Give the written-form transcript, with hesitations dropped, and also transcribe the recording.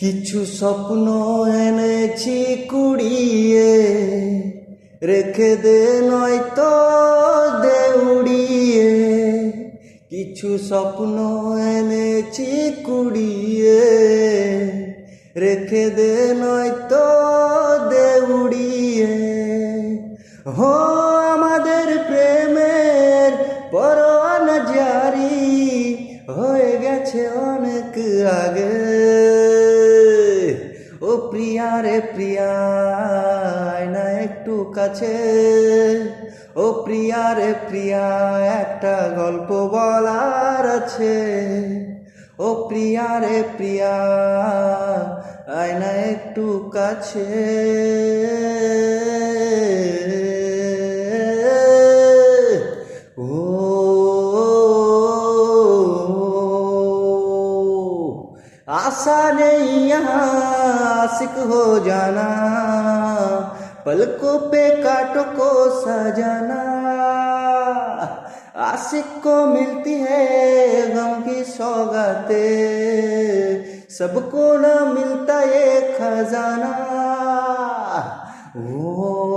কিছু স্বপ্ন এনেছি কুড়িয়ে, রেখে দে নয়তো দে উড়িয়ে। কিছু স্বপ্ন এনেছি কুড়িয়ে, রেখে দে নয়তো দে উড়িয়ে। হো আমাদের প্রেমের পরোয়ানা জারি হয়ে গেছে অনেক আগে। ও প্রিয়া রে প্রিয়া, আয় না একটু কাছে। ও প্রিয়া রে প্রিয়া, একটা গল্প বলার আছে। ও প্রিয়া রে প্রিয়া, আয় না একটু কাছে। ও आशा नहीं यहाँ आशिक हो जाना, पलकों पे कांटों को सजाना। आशिक को मिलती है गम की सौगातें, सबको ना मिलता ये खजाना। ओ